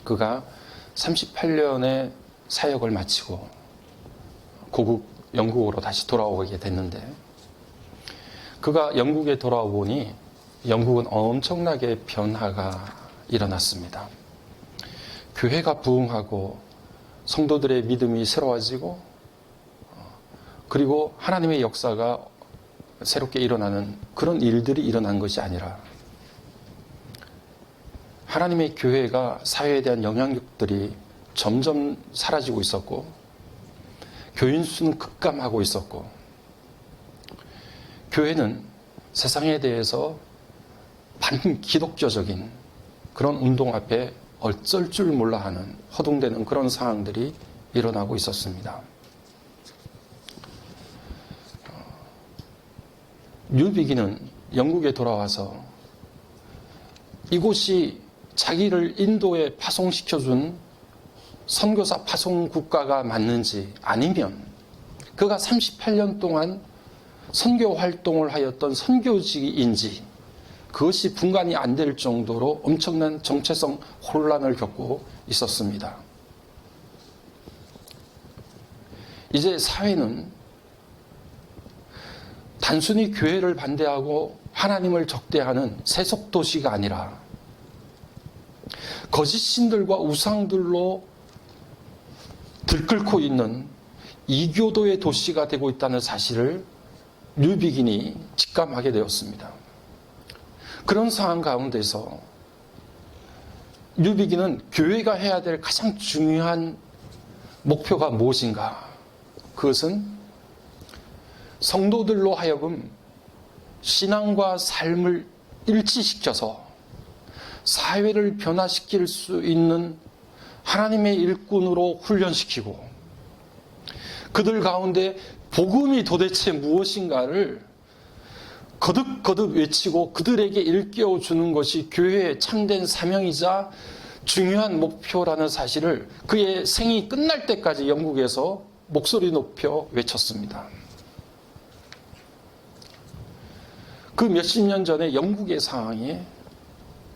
그가 38년의 사역을 마치고 영국으로 다시 돌아오게 됐는데, 그가 영국에 돌아와 보니 영국은 엄청나게 변화가 일어났습니다. 교회가 부흥하고 성도들의 믿음이 새로워지고, 그리고 하나님의 역사가 새롭게 일어나는 그런 일들이 일어난 것이 아니라, 하나님의 교회가 사회에 대한 영향력들이 점점 사라지고 있었고, 교인 수는 급감하고 있었고, 교회는 세상에 대해서 반기독교적인 그런 운동 앞에 어쩔 줄 몰라 하는 허둥대는 그런 상황들이 일어나고 있었습니다. 뉴비기는 영국에 돌아와서 이곳이 자기를 인도에 파송시켜준 선교사 파송 국가가 맞는지, 아니면 그가 38년 동안 선교 활동을 하였던 선교지인지, 그것이 분간이 안 될 정도로 엄청난 정체성 혼란을 겪고 있었습니다. 이제 사회는 단순히 교회를 반대하고 하나님을 적대하는 세속도시가 아니라 거짓 신들과 우상들로 들끓고 있는 이교도의 도시가 되고 있다는 사실을 뉴비긴이 직감하게 되었습니다. 그런 상황 가운데서 뉴비긴은 교회가 해야 될 가장 중요한 목표가 무엇인가? 그것은 성도들로 하여금 신앙과 삶을 일치시켜서 사회를 변화시킬 수 있는 하나님의 일꾼으로 훈련시키고, 그들 가운데 복음이 도대체 무엇인가를 거듭거듭 외치고 그들에게 일깨워주는 것이 교회의 참된 사명이자 중요한 목표라는 사실을 그의 생이 끝날 때까지 영국에서 목소리 높여 외쳤습니다. 그 몇십 년 전에 영국의 상황이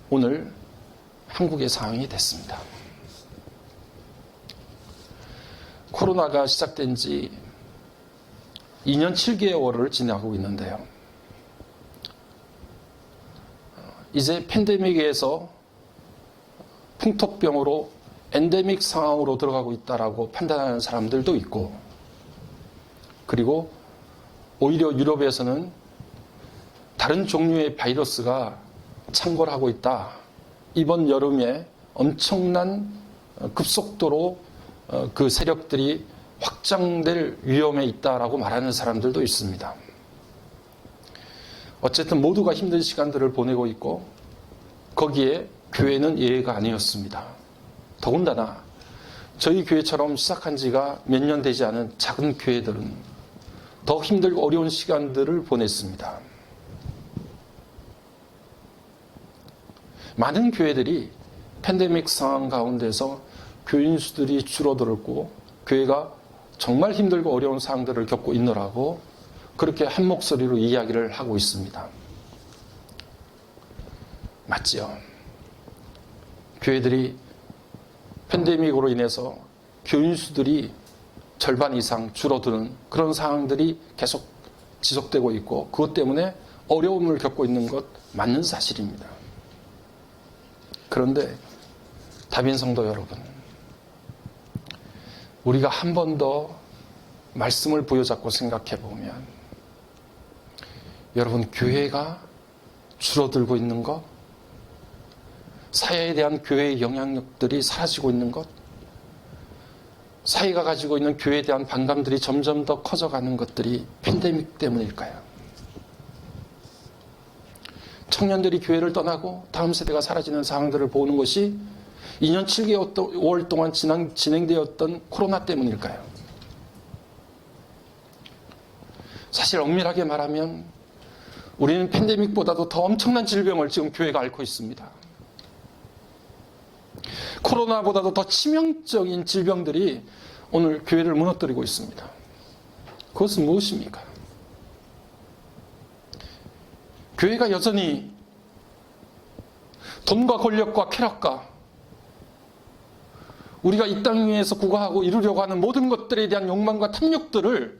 오늘 한국의 상황이 됐습니다. 코로나가 시작된 지 2년 7개월을 지나고 있는데요. 이제 팬데믹에서 풍토병으로 엔데믹 상황으로 들어가고 있다라고 판단하는 사람들도 있고, 그리고 오히려 유럽에서는 다른 종류의 바이러스가 창궐하고 있다. 이번 여름에 엄청난 급속도로 그 세력들이 확장될 위험에 있다라고 말하는 사람들도 있습니다. 어쨌든 모두가 힘든 시간들을 보내고 있고, 거기에 교회는 예외가 아니었습니다. 더군다나 저희 교회처럼 시작한 지가 몇 년 되지 않은 작은 교회들은 더 힘들고 어려운 시간들을 보냈습니다. 많은 교회들이 팬데믹 상황 가운데서 교인 수들이 줄어들었고, 교회가 정말 힘들고 어려운 상황들을 겪고 있노라고 그렇게 한 목소리로 이야기를 하고 있습니다. 맞지요? 교회들이 팬데믹으로 인해서 교인 수들이 절반 이상 줄어드는 그런 상황들이 계속 지속되고 있고, 그것 때문에 어려움을 겪고 있는 것 맞는 사실입니다. 그런데 다빈 성도 여러분, 우리가 한 번 더 말씀을 부여잡고 생각해 보면, 여러분, 교회가 줄어들고 있는 것, 사회에 대한 교회의 영향력들이 사라지고 있는 것, 사회가 가지고 있는 교회에 대한 반감들이 점점 더 커져가는 것들이 팬데믹 때문일까요? 청년들이 교회를 떠나고 다음 세대가 사라지는 상황들을 보는 것이 2년 7개월 동안 진행되었던 코로나 때문일까요? 사실 엄밀하게 말하면 우리는 팬데믹보다도 더 엄청난 질병을 지금 교회가 앓고 있습니다. 코로나보다도 더 치명적인 질병들이 오늘 교회를 무너뜨리고 있습니다. 그것은 무엇입니까? 교회가 여전히 돈과 권력과 쾌락과 우리가 이 땅 위에서 구가하고 이루려고 하는 모든 것들에 대한 욕망과 탐욕들을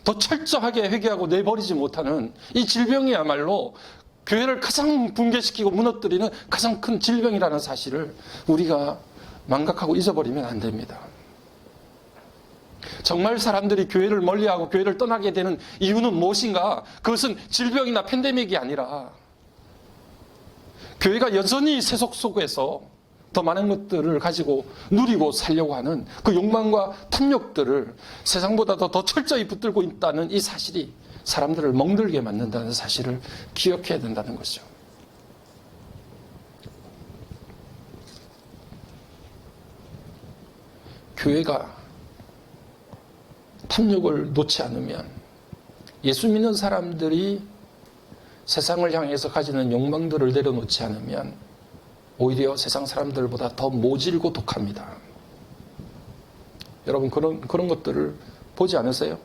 더 철저하게 회개하고 내버리지 못하는 이 질병이야말로 교회를 가장 붕괴시키고 무너뜨리는 가장 큰 질병이라는 사실을 우리가 망각하고 잊어버리면 안 됩니다. 정말 사람들이 교회를 멀리하고 교회를 떠나게 되는 이유는 무엇인가? 그것은 질병이나 팬데믹이 아니라 교회가 여전히 세속 속에서 더 많은 것들을 가지고 누리고 살려고 하는 그 욕망과 탐욕들을 세상보다 더 철저히 붙들고 있다는 이 사실이 사람들을 멍들게 만든다는 사실을 기억해야 된다는 것이죠. 교회가 탐욕을 놓지 않으면, 예수 믿는 사람들이 세상을 향해서 가지는 욕망들을 내려놓지 않으면 오히려 세상 사람들보다 더 모질고 독합니다. 여러분 그런 것들을 보지 않으세요?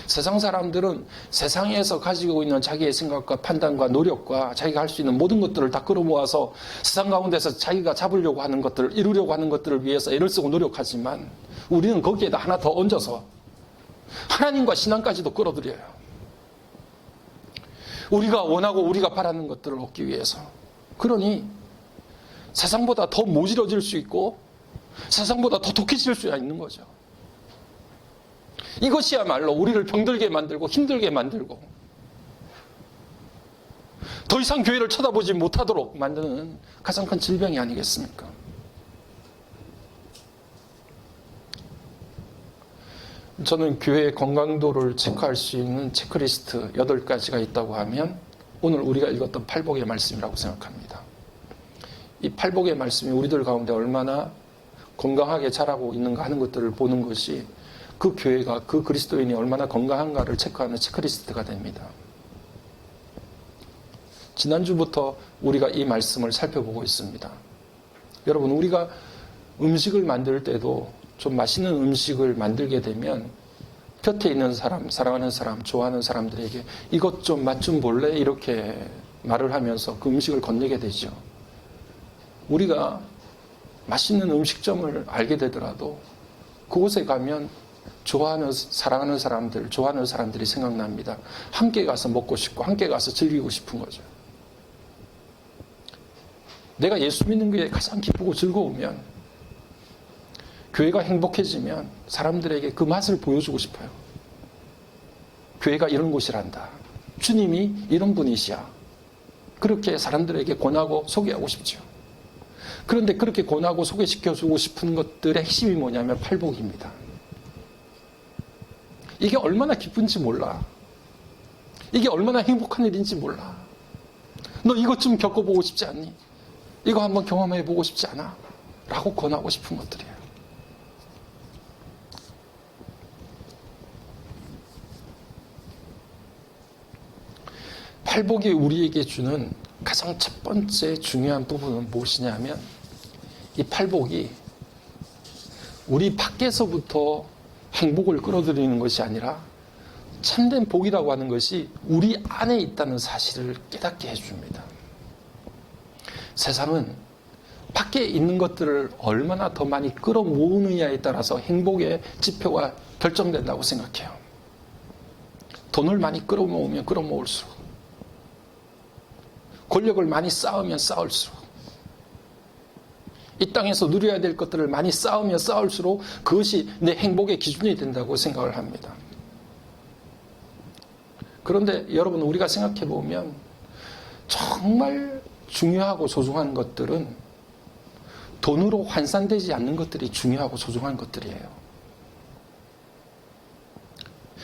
세상 사람들은 세상에서 가지고 있는 자기의 생각과 판단과 노력과 자기가 할 수 있는 모든 것들을 다 끌어모아서 세상 가운데서 자기가 잡으려고 하는 것들을, 이루려고 하는 것들을 위해서 애를 쓰고 노력하지만 우리는 거기에다 하나 더 얹어서 하나님과 신앙까지도 끌어들여요. 우리가 원하고 우리가 바라는 것들을 얻기 위해서. 그러니 세상보다 더 모질어질 수 있고 세상보다 더 독해질 수 있는 거죠. 이것이야말로 우리를 병들게 만들고 힘들게 만들고 더 이상 교회를 쳐다보지 못하도록 만드는 가장 큰 질병이 아니겠습니까? 저는 교회의 건강도를 체크할 수 있는 체크리스트 8가지가 있다고 하면 오늘 우리가 읽었던 팔복의 말씀이라고 생각합니다. 이 팔복의 말씀이 우리들 가운데 얼마나 건강하게 자라고 있는가 하는 것들을 보는 것이 그 교회가, 그 그리스도인이 얼마나 건강한가를 체크하는 체크리스트가 됩니다. 지난주부터 우리가 이 말씀을 살펴보고 있습니다. 여러분, 우리가 음식을 만들 때도 좀 맛있는 음식을 만들게 되면 곁에 있는 사람, 사랑하는 사람, 좋아하는 사람들에게 이것 좀 맛 좀 볼래? 이렇게 말을 하면서 그 음식을 건네게 되죠. 우리가 맛있는 음식점을 알게 되더라도 그곳에 가면 좋아하는, 사랑하는 사람들, 좋아하는 사람들이 생각납니다. 함께 가서 먹고 싶고 함께 가서 즐기고 싶은 거죠. 내가 예수 믿는 게 가장 기쁘고 즐거우면, 교회가 행복해지면 사람들에게 그 맛을 보여주고 싶어요. 교회가 이런 곳이란다. 주님이 이런 분이시야. 그렇게 사람들에게 권하고 소개하고 싶죠. 그런데 그렇게 권하고 소개시켜주고 싶은 것들의 핵심이 뭐냐면 팔복입니다. 이게 얼마나 기쁜지 몰라. 이게 얼마나 행복한 일인지 몰라. 너 이것 좀 겪어보고 싶지 않니? 이거 한번 경험해보고 싶지 않아? 라고 권하고 싶은 것들이에요. 팔복이 우리에게 주는 가장 첫 번째 중요한 부분은 무엇이냐면, 이 팔복이 우리 밖에서부터 행복을 끌어들이는 것이 아니라 참된 복이라고 하는 것이 우리 안에 있다는 사실을 깨닫게 해줍니다. 세상은 밖에 있는 것들을 얼마나 더 많이 끌어모으느냐에 따라서 행복의 지표가 결정된다고 생각해요. 돈을 많이 끌어모으면 끌어모을수록, 권력을 많이 쌓으면 쌓을수록, 이 땅에서 누려야 될 것들을 많이 쌓으면 쌓을수록 그것이 내 행복의 기준이 된다고 생각을 합니다. 그런데 여러분, 우리가 생각해 보면 정말 중요하고 소중한 것들은 돈으로 환산되지 않는 것들이 중요하고 소중한 것들이에요.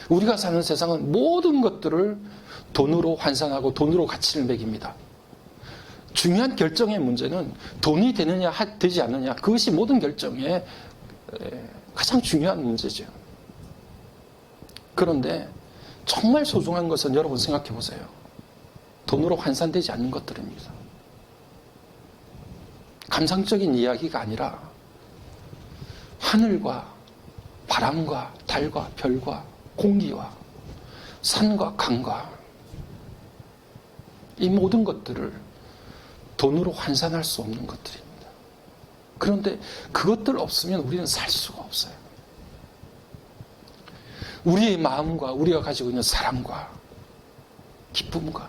우리가 사는 세상은 모든 것들을 돈으로 환산하고 돈으로 가치를 매깁니다. 중요한 결정의 문제는 돈이 되느냐 되지 않느냐, 그것이 모든 결정의 가장 중요한 문제죠. 그런데 정말 소중한 것은 여러분 생각해 보세요. 돈으로 환산되지 않는 것들입니다. 감상적인 이야기가 아니라 하늘과 바람과 달과 별과 공기와 산과 강과 이 모든 것들을 돈으로 환산할 수 없는 것들입니다. 그런데 그것들 없으면 우리는 살 수가 없어요. 우리의 마음과 우리가 가지고 있는 사랑과 기쁨과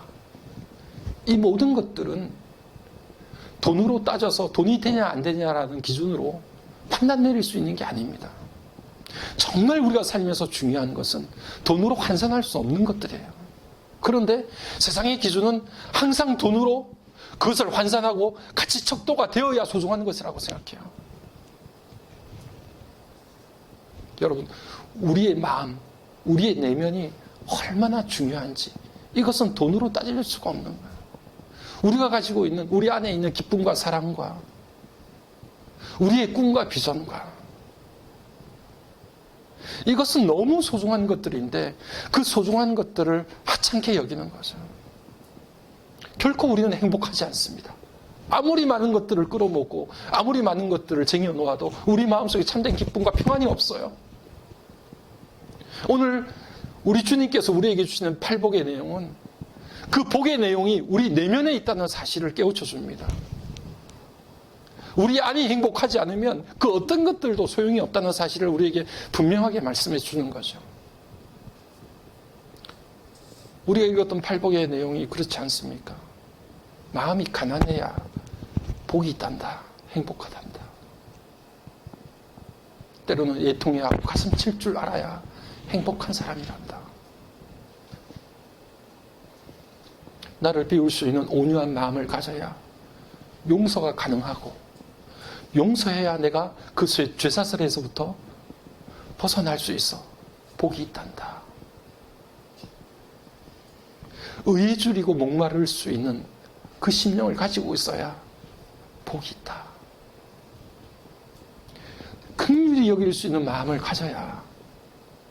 이 모든 것들은 돈으로 따져서 돈이 되냐 안 되냐라는 기준으로 판단 내릴 수 있는 게 아닙니다. 정말 우리가 살면서 중요한 것은 돈으로 환산할 수 없는 것들이에요. 그런데 세상의 기준은 항상 돈으로 그것을 환산하고 가치 척도가 되어야 소중한 것이라고 생각해요. 여러분, 우리의 마음, 우리의 내면이 얼마나 중요한지 이것은 돈으로 따질 수가 없는 거예요. 우리가 가지고 있는 우리 안에 있는 기쁨과 사랑과 우리의 꿈과 비전과 이것은 너무 소중한 것들인데 그 소중한 것들을 하찮게 여기는 거죠. 결코 우리는 행복하지 않습니다. 아무리 많은 것들을 끌어모으고 아무리 많은 것들을 쟁여놓아도 우리 마음속에 참된 기쁨과 평안이 없어요. 오늘 우리 주님께서 우리에게 주시는 팔복의 내용은 그 복의 내용이 우리 내면에 있다는 사실을 깨우쳐 줍니다. 우리 안이 행복하지 않으면 그 어떤 것들도 소용이 없다는 사실을 우리에게 분명하게 말씀해 주는 거죠. 우리가 읽었던 팔복의 내용이 그렇지 않습니까? 마음이 가난해야 복이 있단다. 행복하단다. 때로는 애통해하고 가슴 칠 줄 알아야 행복한 사람이란다. 나를 비울 수 있는 온유한 마음을 가져야 용서가 가능하고 용서해야 내가 그 죄사슬에서부터 벗어날 수 있어. 복이 있단다. 의에 줄이고 목마를 수 있는 그 심령을 가지고 있어야 복이 있다. 긍휼히 여길 수 있는 마음을 가져야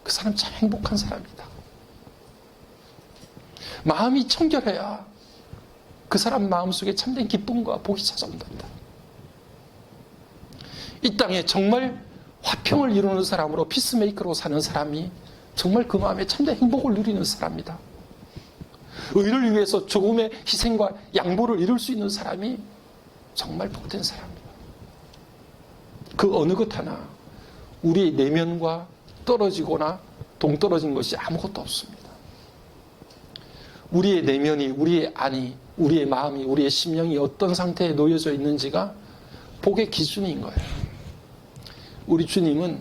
그 사람 참 행복한 사람이다. 마음이 청결해야 그 사람 마음속에 참된 기쁨과 복이 찾아온단다. 이 땅에 정말 화평을 이루는 사람으로 피스메이커로 사는 사람이 정말 그 마음에 참된 행복을 누리는 사람이다. 의를 위해서 조금의 희생과 양보를 이룰 수 있는 사람이 정말 복된 사람이다. 그 어느 것 하나 우리의 내면과 떨어지거나 동떨어진 것이 아무것도 없습니다. 우리의 내면이, 우리의 안이, 우리의 마음이, 우리의 심령이 어떤 상태에 놓여져 있는지가 복의 기준인 거예요. 우리 주님은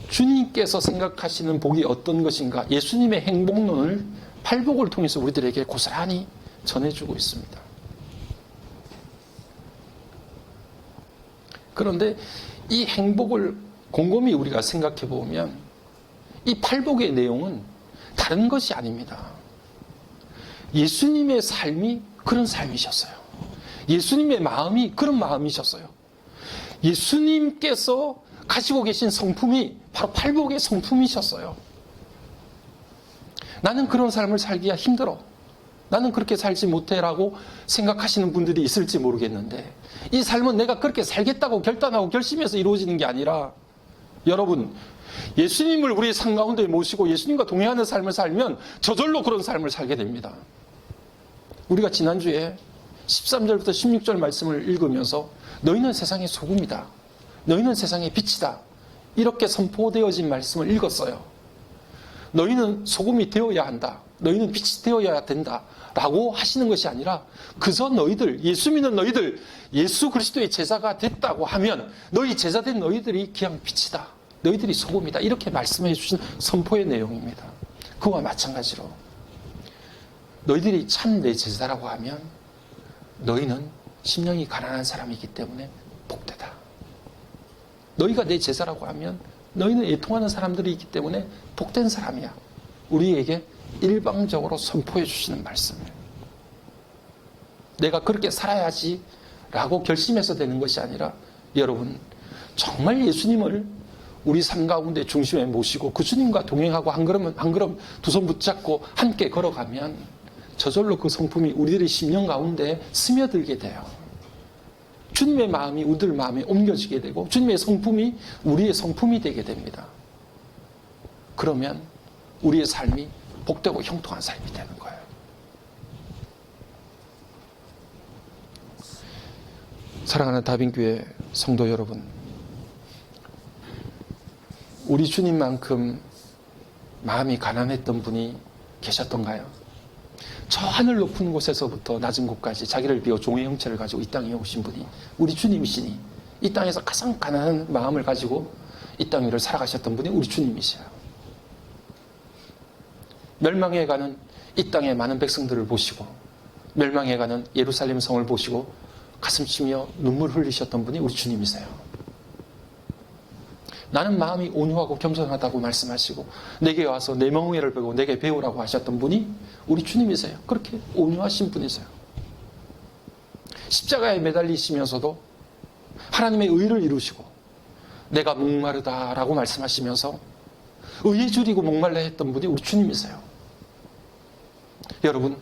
주님께서 생각하시는 복이 어떤 것인가, 예수님의 행복론을 팔복을 통해서 우리들에게 고스란히 전해주고 있습니다. 그런데 이 행복을 곰곰이 우리가 생각해 보면 이 팔복의 내용은 다른 것이 아닙니다. 예수님의 삶이 그런 삶이셨어요. 예수님의 마음이 그런 마음이셨어요. 예수님께서 가지고 계신 성품이 바로 팔복의 성품이셨어요. 나는 그런 삶을 살기가 힘들어. 나는 그렇게 살지 못해라고 생각하시는 분들이 있을지 모르겠는데 이 삶은 내가 그렇게 살겠다고 결단하고 결심해서 이루어지는 게 아니라 여러분, 예수님을 우리의 삶 가운데 모시고 예수님과 동행하는 삶을 살면 저절로 그런 삶을 살게 됩니다. 우리가 지난주에 13절부터 16절 말씀을 읽으면서 너희는 세상의 소금이다. 너희는 세상의 빛이다. 이렇게 선포되어진 말씀을 읽었어요. 너희는 소금이 되어야 한다. 너희는 빛이 되어야 된다. 라고 하시는 것이 아니라 그저 너희들, 예수 믿는 너희들, 예수 그리스도의 제자가 됐다고 하면 너희 제자된 너희들이 그냥 빛이다. 너희들이 소금이다. 이렇게 말씀해 주신 선포의 내용입니다. 그와 마찬가지로 너희들이 참 내 제자라고 하면 너희는 심령이 가난한 사람이기 때문에 복되다. 너희가 내 제자라고 하면 너희는 애통하는 사람들이 있기 때문에 복된 사람이야. 우리에게 일방적으로 선포해 주시는 말씀이에요. 내가 그렇게 살아야지 라고 결심해서 되는 것이 아니라 여러분, 정말 예수님을 우리 삶 가운데 중심에 모시고 그 주님과 동행하고 한 걸음 두 손 붙잡고 함께 걸어가면 저절로 그 성품이 우리들의 심령 가운데 스며들게 돼요. 주님의 마음이 우리들 마음에 옮겨지게 되고 주님의 성품이 우리의 성품이 되게 됩니다. 그러면 우리의 삶이 복되고 형통한 삶이 되는 거예요. 사랑하는 다빈교회 성도 여러분, 우리 주님만큼 마음이 가난했던 분이 계셨던가요? 저 하늘 높은 곳에서부터 낮은 곳까지 자기를 비워 종의 형체를 가지고 이 땅에 오신 분이 우리 주님이시니, 이 땅에서 가장 가난한 마음을 가지고 이 땅 위를 살아가셨던 분이 우리 주님이시요. 멸망해가는 이 땅의 많은 백성들을 보시고, 멸망해가는 예루살렘 성을 보시고 가슴 치며 눈물 흘리셨던 분이 우리 주님이세요. 나는 마음이 온유하고 겸손하다고 말씀하시고 내게 와서 내 멍에를 베고 내게 배우라고 하셨던 분이 우리 주님이세요. 그렇게 온유하신 분이세요. 십자가에 매달리시면서도 하나님의 의를 이루시고 내가 목마르다라고 말씀하시면서 의에 줄이고 목말라 했던 분이 우리 주님이세요. 여러분,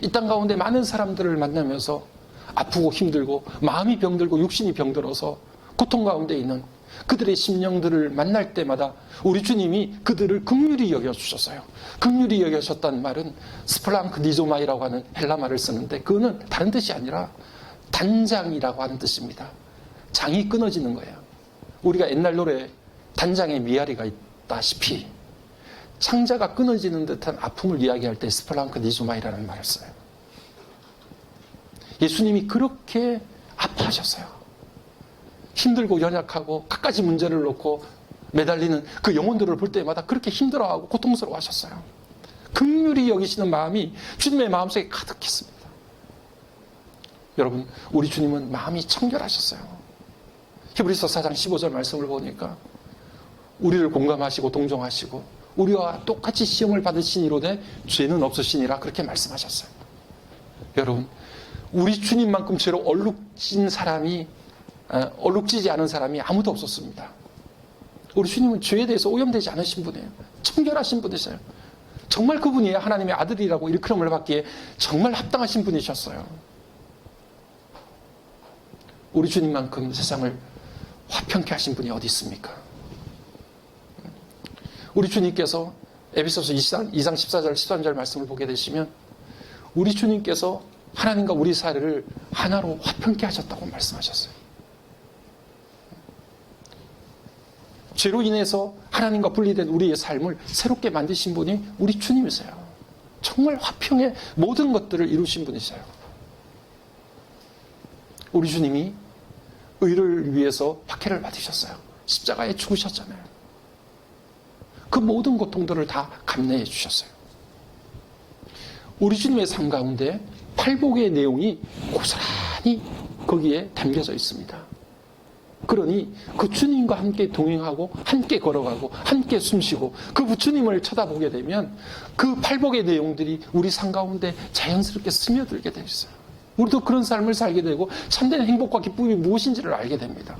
이 땅 가운데 많은 사람들을 만나면서 아프고 힘들고 마음이 병들고 육신이 병들어서 고통 가운데 있는 그들의 심령들을 만날 때마다 우리 주님이 그들을 긍휼히 여겨주셨어요. 긍휼히 여겨주셨다는 말은 스플랑크 니조마이라고 하는 헬라 말을 쓰는데, 그거는 다른 뜻이 아니라 단장이라고 하는 뜻입니다. 장이 끊어지는 거예요. 우리가 옛날 노래 단장에 미아리가 있다시피 창자가 끊어지는 듯한 아픔을 이야기할 때 스플랑크 니조마이라는 말을 써요. 예수님이 그렇게 아파하셨어요. 힘들고 연약하고 갖가지 문제를 놓고 매달리는 그 영혼들을 볼 때마다 그렇게 힘들어하고 고통스러워하셨어요. 긍휼히 여기시는 마음이 주님의 마음속에 가득했습니다. 여러분, 우리 주님은 마음이 청결하셨어요. 히브리서 4장 15절 말씀을 보니까 우리를 공감하시고 동정하시고 우리와 똑같이 시험을 받으시니로되 죄는 없으시니라, 그렇게 말씀하셨어요. 여러분, 우리 주님만큼 죄로 얼룩지지 않은 사람이 아무도 없었습니다. 우리 주님은 죄에 대해서 오염되지 않으신 분이에요. 청결하신 분이세요. 정말 그분이 하나님의 아들이라고 일컬음을 받기에 정말 합당하신 분이셨어요. 우리 주님만큼 세상을 화평케 하신 분이 어디 있습니까? 우리 주님께서 에베소서 2장 14절 13절 말씀을 보게 되시면 우리 주님께서 하나님과 우리 사이를 하나로 화평케 하셨다고 말씀하셨어요. 죄로 인해서 하나님과 분리된 우리의 삶을 새롭게 만드신 분이 우리 주님이세요. 정말 화평의 모든 것들을 이루신 분이세요. 우리 주님이 의를 위해서 박해를 받으셨어요. 십자가에 죽으셨잖아요. 그 모든 고통들을 다 감내해 주셨어요. 우리 주님의 삶 가운데 팔복의 내용이 고스란히 거기에 담겨져 있습니다. 그러니 그 주님과 함께 동행하고 함께 걸어가고 함께 숨쉬고 그 주님을 쳐다보게 되면 그 팔복의 내용들이 우리 삶 가운데 자연스럽게 스며들게 되어 있어요. 우리도 그런 삶을 살게 되고 참된 행복과 기쁨이 무엇인지를 알게 됩니다.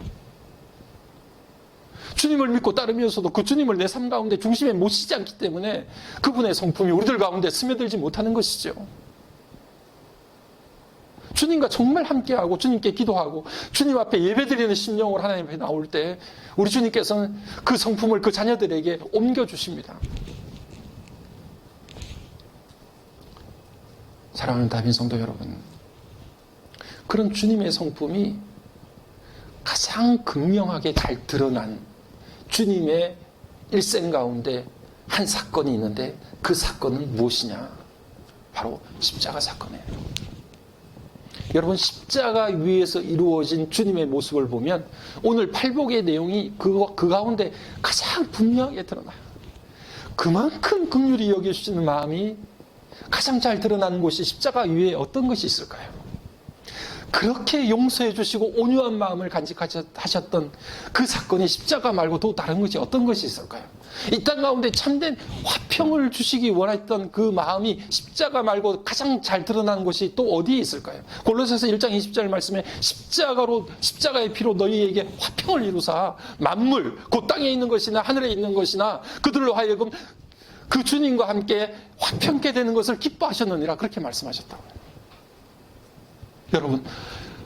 주님을 믿고 따르면서도 그 주님을 내 삶 가운데 중심에 모시지 않기 때문에 그분의 성품이 우리들 가운데 스며들지 못하는 것이죠. 주님과 정말 함께하고 주님께 기도하고 주님 앞에 예배드리는 심령으로 하나님 앞에 나올 때 우리 주님께서는 그 성품을 그 자녀들에게 옮겨주십니다. 사랑하는 다빈 성도 여러분, 그런 주님의 성품이 가장 극명하게 잘 드러난 주님의 일생 가운데 한 사건이 있는데 그 사건은 무엇이냐? 바로 십자가 사건이에요. 여러분, 십자가 위에서 이루어진 주님의 모습을 보면 오늘 팔복의 내용이 그 가운데 가장 분명하게 드러나요. 그만큼 긍휼히 여겨주시는 마음이 가장 잘 드러나는 곳이 십자가 위에 어떤 것이 있을까요? 그렇게 용서해 주시고 온유한 마음을 간직하셨던 그 사건이 십자가 말고 또 다른 것이 어떤 것이 있을까요? 이 땅 가운데 참된 화평을 주시기 원했던 그 마음이 십자가 말고 가장 잘 드러나는 것이 또 어디에 있을까요? 골로새서 1장 20절 말씀에 십자가의 피로 너희에게 화평을 이루사 만물, 곧 땅에 있는 것이나 하늘에 있는 것이나 그들로 하여금 그 주님과 함께 화평케 되는 것을 기뻐하셨느니라, 그렇게 말씀하셨다고요. 여러분,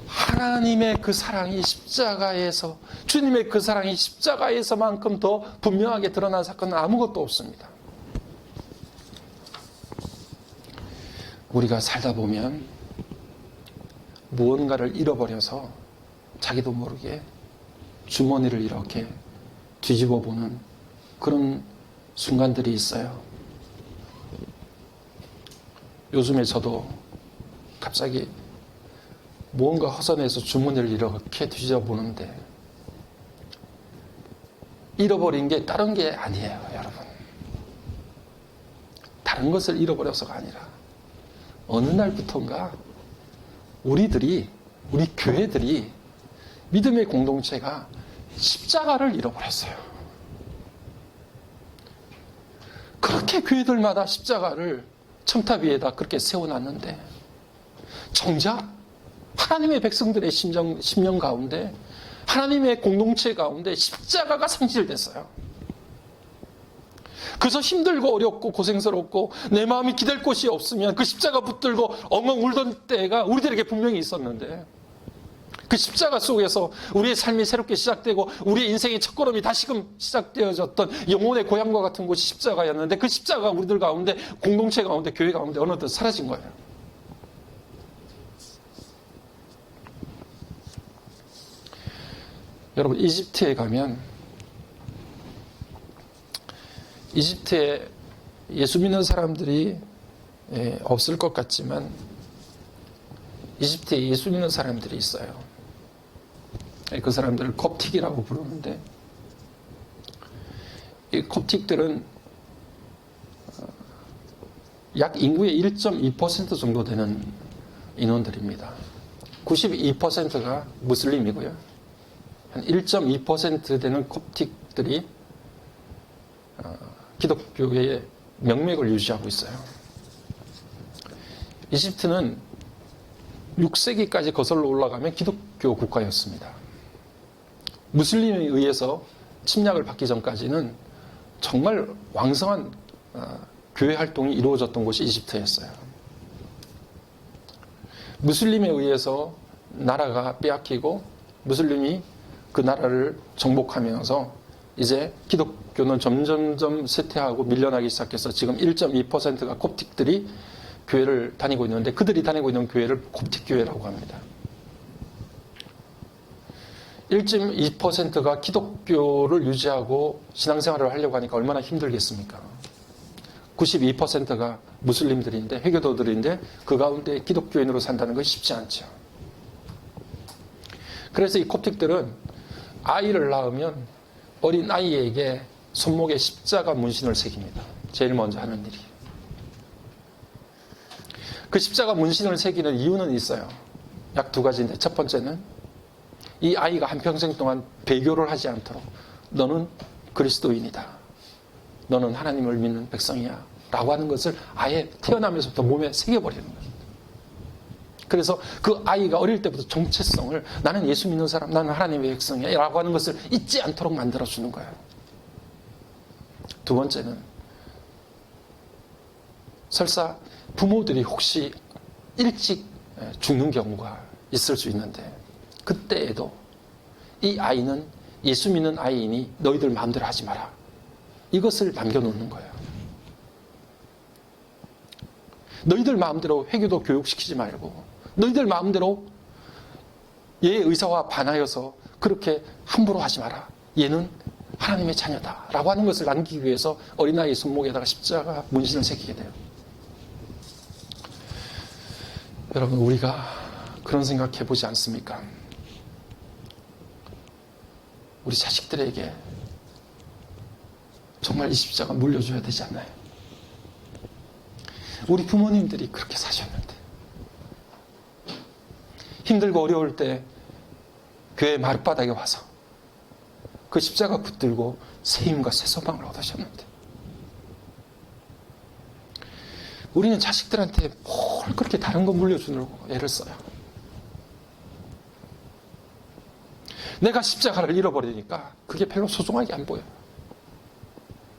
하나님의 그 사랑이 십자가에서, 주님의 그 사랑이 십자가에서만큼 더 분명하게 드러난 사건은 아무것도 없습니다. 우리가 살다 보면 무언가를 잃어버려서 자기도 모르게 주머니를 이렇게 뒤집어 보는 그런 순간들이 있어요. 요즘에 저도 갑자기 무언가 허전해서 주머니를 이렇게 뒤집어 보는데 잃어버린 게 다른 게 아니에요, 여러분. 다른 것을 잃어버려서가 아니라 어느 날부터인가 우리 교회들이 믿음의 공동체가 십자가를 잃어버렸어요. 그렇게 교회들마다 십자가를 첨탑 위에다 그렇게 세워놨는데 정작 하나님의 백성들의 심령 가운데 하나님의 공동체 가운데 십자가가 상실됐어요. 그래서 힘들고 어렵고 고생스럽고 내 마음이 기댈 곳이 없으면 그 십자가 붙들고 엉엉 울던 때가 우리들에게 분명히 있었는데 그 십자가 속에서 우리의 삶이 새롭게 시작되고 우리의 인생의 첫걸음이 다시금 시작되어졌던 영혼의 고향과 같은 곳이 십자가였는데 그 십자가가 우리들 가운데 공동체 가운데 교회 가운데 어느덧 사라진 거예요. 여러분 이집트에 가면 이집트에 예수 믿는 사람들이 없을 것 같지만 이집트에 예수 믿는 사람들이 있어요. 그 사람들을 콥틱이라고 부르는데 이 콥틱들은 약 인구의 1.2% 정도 되는 인원들입니다. 92%가 무슬림이고요. 한 1.2% 되는 콥틱들이 기독교의 명맥을 유지하고 있어요. 이집트는 6세기까지 거슬러 올라가면 기독교 국가였습니다. 무슬림에 의해서 침략을 받기 전까지는 정말 왕성한 교회 활동이 이루어졌던 곳이 이집트였어요. 무슬림에 의해서 나라가 빼앗기고 무슬림이 그 나라를 정복하면서 이제 기독교는 점점점 쇠퇴하고 밀려나기 시작해서 지금 1.2%가 콥틱들이 교회를 다니고 있는데 그들이 다니고 있는 교회를 콥틱 교회라고 합니다. 1.2%가 기독교를 유지하고 신앙생활을 하려고 하니까 얼마나 힘들겠습니까? 92%가 무슬림들인데 회교도들인데 그 가운데 기독교인으로 산다는 건 쉽지 않죠. 그래서 이 콥틱들은 아이를 낳으면 어린 아이에게 손목에 십자가 문신을 새깁니다. 제일 먼저 하는 일이. 그 십자가 문신을 새기는 이유는 있어요. 약 두 가지인데 첫 번째는 이 아이가 한평생 동안 배교를 하지 않도록 너는 그리스도인이다. 너는 하나님을 믿는 백성이야. 라고 하는 것을 아예 태어나면서부터 몸에 새겨버리는 거예요. 그래서 그 아이가 어릴 때부터 정체성을 나는 예수 믿는 사람, 나는 하나님의 백성이야 라고 하는 것을 잊지 않도록 만들어주는 거예요. 두 번째는 설사 부모들이 혹시 일찍 죽는 경우가 있을 수 있는데 그때에도 이 아이는 예수 믿는 아이이니 너희들 마음대로 하지 마라. 이것을 남겨놓는 거예요. 너희들 마음대로 회교도 교육시키지 말고 너희들 마음대로 얘의 의사와 반하여서 그렇게 함부로 하지 마라. 얘는 하나님의 자녀다. 라고 하는 것을 남기기 위해서 어린아이의 손목에다가 십자가 문신을 새기게 돼요. 여러분 우리가 그런 생각 해보지 않습니까? 우리 자식들에게 정말 이 십자가 물려줘야 되지 않나요? 우리 부모님들이 그렇게 사셨는데 힘들고 어려울 때 교회 마룻바닥에 와서 그 십자가 붙들고 새 힘과 새 소망을 얻으셨는데 우리는 자식들한테 뭘 그렇게 다른 거 물려주려고 애를 써요. 내가 십자가를 잃어버리니까 그게 별로 소중하게 안 보여요.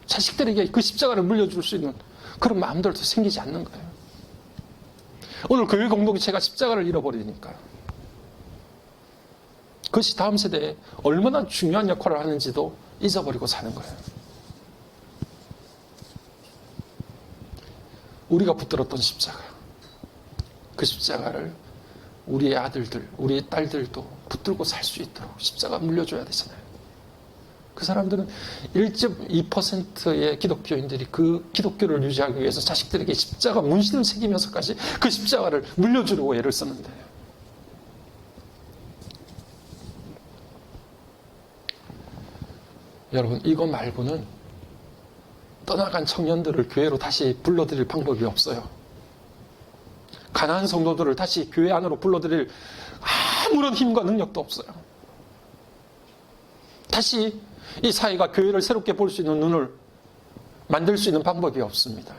자식들에게 그 십자가를 물려줄 수 있는 그런 마음들도 생기지 않는 거예요. 오늘 교회 공동체가 십자가를 잃어버리니까 그것이 다음 세대에 얼마나 중요한 역할을 하는지도 잊어버리고 사는 거예요. 우리가 붙들었던 십자가, 그 십자가를 우리의 아들들, 우리의 딸들도 붙들고 살 수 있도록 십자가 물려줘야 되잖아요. 그 사람들은 1.2%의 기독교인들이 그 기독교를 유지하기 위해서 자식들에게 십자가 문신을 새기면서까지 그 십자가를 물려주려고 애를 썼는데, 여러분, 이거 말고는 떠나간 청년들을 교회로 다시 불러들일 방법이 없어요. 가난한 성도들을 다시 교회 안으로 불러들일 아무런 힘과 능력도 없어요. 다시 이 사회가 교회를 새롭게 볼 수 있는 눈을 만들 수 있는 방법이 없습니다.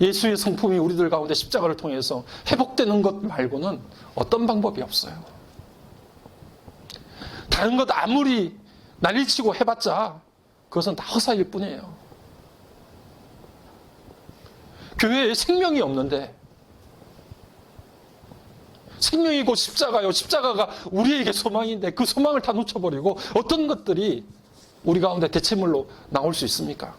예수의 성품이 우리들 가운데 십자가를 통해서 회복되는 것 말고는 어떤 방법이 없어요. 다른 것 아무리 난리치고 해봤자 그것은 다 허사일 뿐이에요. 교회에 생명이 없는데, 생명이 곧 십자가요. 십자가가 우리에게 소망인데 그 소망을 다 놓쳐버리고 어떤 것들이 우리 가운데 대체물로 나올 수 있습니까?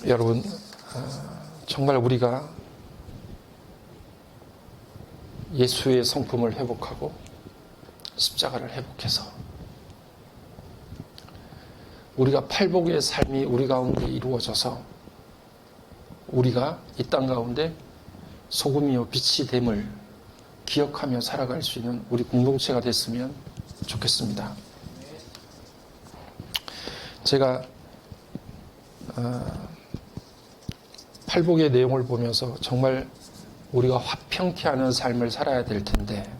여러분, 정말 우리가 예수의 성품을 회복하고 십자가를 회복해서 우리가 팔복의 삶이 우리 가운데 이루어져서 우리가 이 땅 가운데 소금이요 빛이 됨을 기억하며 살아갈 수 있는 우리 공동체가 됐으면 좋겠습니다. 제가 팔복의 내용을 보면서 정말 우리가 화평케 하는 삶을 살아야 될 텐데,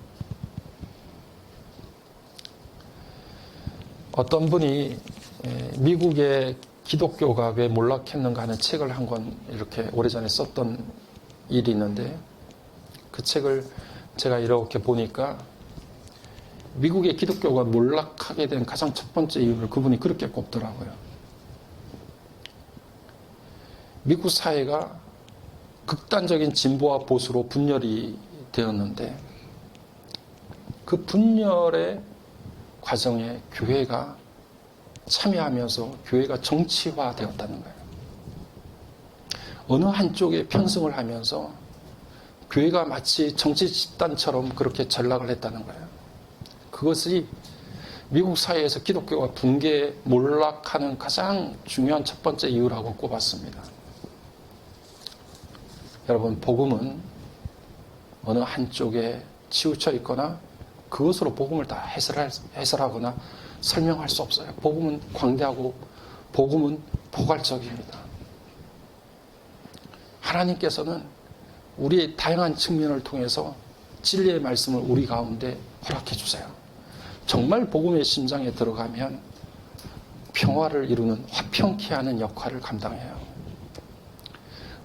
어떤 분이 미국의 기독교가 왜 몰락했는가 하는 책을 한 권 이렇게 오래전에 썼던 일이 있는데, 그 책을 제가 이렇게 보니까 미국의 기독교가 몰락하게 된 가장 첫 번째 이유를 그분이 그렇게 꼽더라고요. 미국 사회가 극단적인 진보와 보수로 분열이 되었는데, 그 분열의 과정에 교회가 참여하면서 교회가 정치화되었다는 거예요. 어느 한쪽에 편승을 하면서 교회가 마치 정치 집단처럼 그렇게 전락을 했다는 거예요. 그것이 미국 사회에서 기독교가 붕괴, 몰락하는 가장 중요한 첫 번째 이유라고 꼽았습니다. 여러분, 복음은 어느 한쪽에 치우쳐 있거나 그것으로 복음을 다 해설하거나 설명할 수 없어요. 복음은 광대하고 복음은 포괄적입니다. 하나님께서는 우리의 다양한 측면을 통해서 진리의 말씀을 우리 가운데 허락해 주세요. 정말 복음의 심장에 들어가면 평화를 이루는 화평케 하는 역할을 감당해요.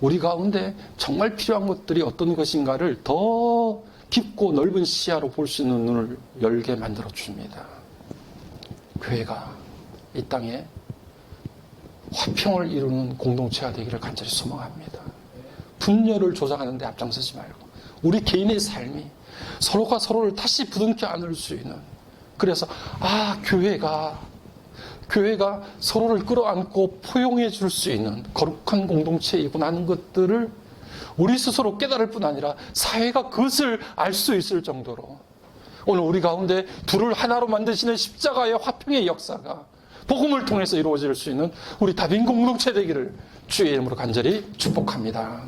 우리 가운데 정말 필요한 것들이 어떤 것인가를 더 깊고 넓은 시야로 볼 수 있는 눈을 열게 만들어 줍니다. 교회가 이 땅에 화평을 이루는 공동체가 되기를 간절히 소망합니다. 분열을 조장하는 데 앞장서지 말고 우리 개인의 삶이 서로가 서로를 다시 부둥켜 안을 수 있는, 그래서 교회가 서로를 끌어안고 포용해 줄 수 있는 거룩한 공동체이구나 하는 것들을 우리 스스로 깨달을 뿐 아니라 사회가 그것을 알 수 있을 정도로 오늘 우리 가운데 둘을 하나로 만드시는 십자가의 화평의 역사가 복음을 통해서 이루어질 수 있는 우리 다빈 공동체 되기를 주의 이름으로 간절히 축복합니다.